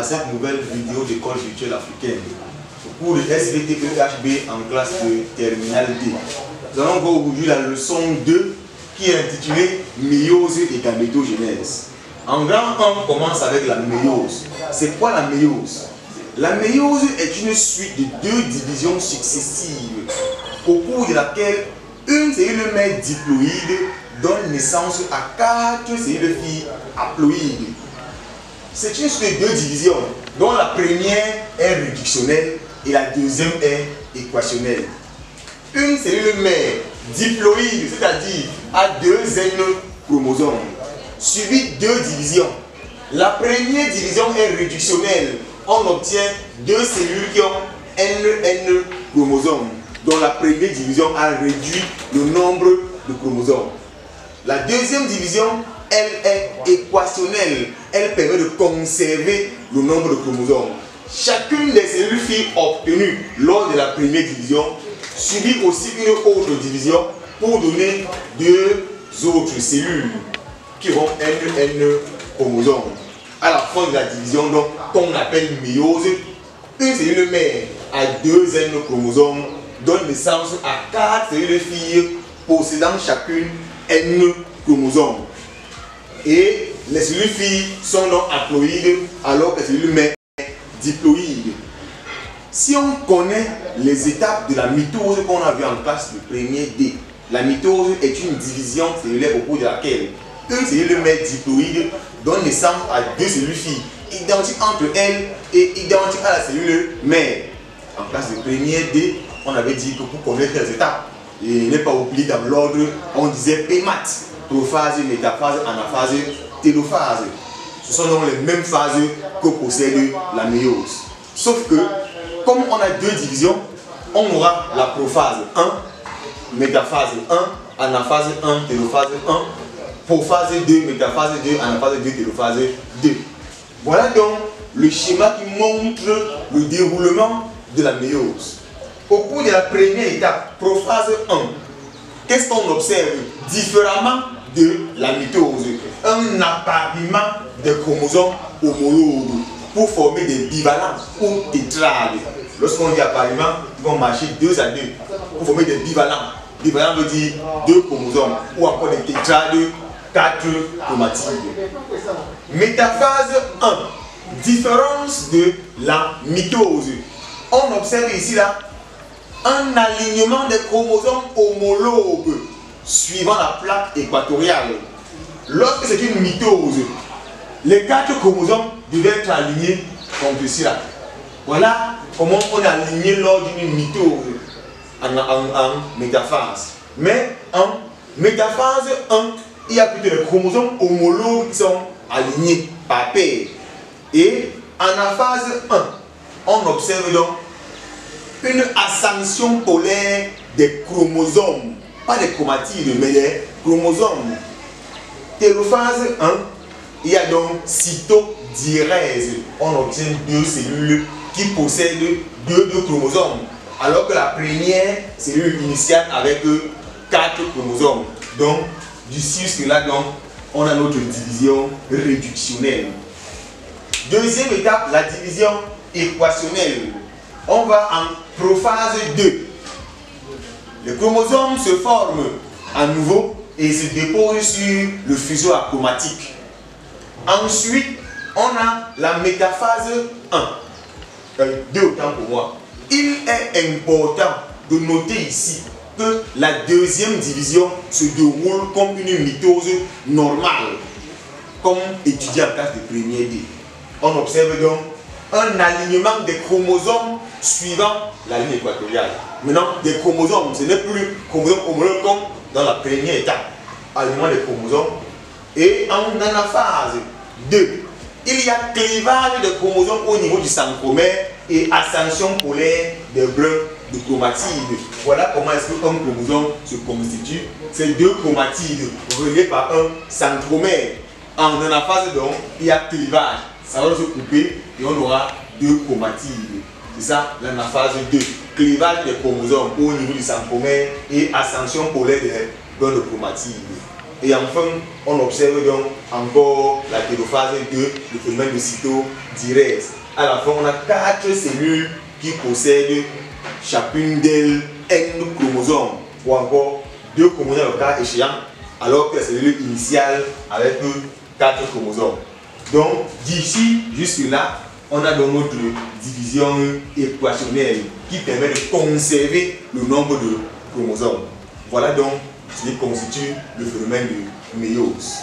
cette nouvelle vidéo d'école virtuelle africaine pour le SVT-EHB en classe de terminale D. Nous allons voir aujourd'hui la leçon 2 qui est intitulée Méiose et gamétogenèse. En grand 1, on commence avec la méiose. C'est quoi la méiose? La méiose est une suite de deux divisions successives au cours de laquelle une cellule mère diploïde donne naissance à 4 cellules filles haploïdes. C'est une suite de deux divisions dont la première est réductionnelle et la deuxième est équationnelle. Une cellule mère diploïde, c'est-à-dire à 2 N chromosomes, subit deux divisions. La première division est réductionnelle. On obtient deux cellules qui ont N chromosomes, dont la première division a réduit le nombre de chromosomes. La deuxième division, elle est équationnelle. Elle permet de conserver le nombre de chromosomes. Chacune des cellules filles obtenues lors de la première division subit aussi une autre division pour donner deux autres cellules qui ont N chromosomes. À la fin de la division, donc, qu'on appelle méiose, une cellule mère à 2 N chromosomes donne naissance à 4 cellules filles possédant chacune N chromosomes. Et les cellules filles sont donc haploïdes alors que les cellules mères diploïdes. Si on connaît les étapes de la mitose qu'on a vu en classe de premier D, la mitose est une division cellulaire au cours de laquelle une cellule mère diploïde donne naissance à deux cellules filles identiques entre elles et identiques à la cellule mère. En classe de première D, on avait dit que pour connaître les étapes, et n'est pas oublié dans l'ordre, on disait PMAT, prophase, métaphase, anaphase, télophase. Ce sont donc les mêmes phases que possède la méiose. Sauf que, comme on a deux divisions, on aura la prophase 1, métaphase 1, anaphase 1, télophase 1, prophase 2, métaphase 2, anaphase 2, télophase 2. Voilà donc le schéma qui montre le déroulement de la méiose. Au cours de la première étape, prophase 1, qu'est-ce qu'on observe différemment de la mitose? Un appariement des chromosomes homologues pour former des bivalents ou tétrades. Lorsqu'on dit appariement, ils vont marcher 2 à 2 pour former des bivalents. Bivalent veut dire 2 chromosomes ou encore des tétrades, 4 chromatides. Métaphase 1, différence de la mitose. On observe ici là un alignement des chromosomes homologues suivant la plaque équatoriale. Lorsque c'est une mitose, les 4 chromosomes devaient être alignés comme ceci là. Voilà comment on est aligné lors d'une mitose en métaphase. Mais en métaphase 1, il y a plutôt les chromosomes homologues qui sont alignés par paire. Et en aphase 1, on observe donc une ascension polaire des chromosomes, pas des chromatides, mais des chromosomes. Télophase 1, il y a donc cytodiérèse. On obtient 2 cellules qui possèdent 2 chromosomes, alors que la première cellule initiale avec 4 chromosomes. Donc, d'ici là, donc, on a notre division réductionnelle. Deuxième étape, la division équationnelle. On va en prophase 2. Les chromosomes se forment à nouveau et se déposent sur le fuseau achromatique. Ensuite, on a la métaphase 1. 2 autant pour moi. Il est important de noter ici que la deuxième division se déroule comme une mitose normale, comme étudié en classe de première D. On observe donc un alignement des chromosomes suivant la ligne équatoriale. Maintenant, des chromosomes, ce n'est plus chromosomes homologues comme dans la première étape. Alignement des chromosomes. Et en anaphase 2, il y a clivage des chromosomes au niveau du centromère et ascension polaire des brins de chromatide. Voilà comment est-ce qu'un chromosome se constitue. Ces 2 chromatides reliés par un centromère. En anaphase donc, il y a clivage. Ça va se couper et on aura 2 chromatides. C'est ça l'anaphase 2. Clivage des chromosomes au niveau du centromère et ascension polaire des brins de chromatide. Et enfin, on observe donc encore la télophase de le phénomène de cytodirèse. À la fin, on a 4 cellules qui possèdent chacune d'elles un chromosome, ou encore 2 chromosomes au cas échéant, alors que la cellule initiale avec 4 chromosomes. Donc, d'ici jusque-là, on a donc notre division équationnelle qui permet de conserver le nombre de chromosomes. Voilà donc ce qui constitue le phénomène de méiose.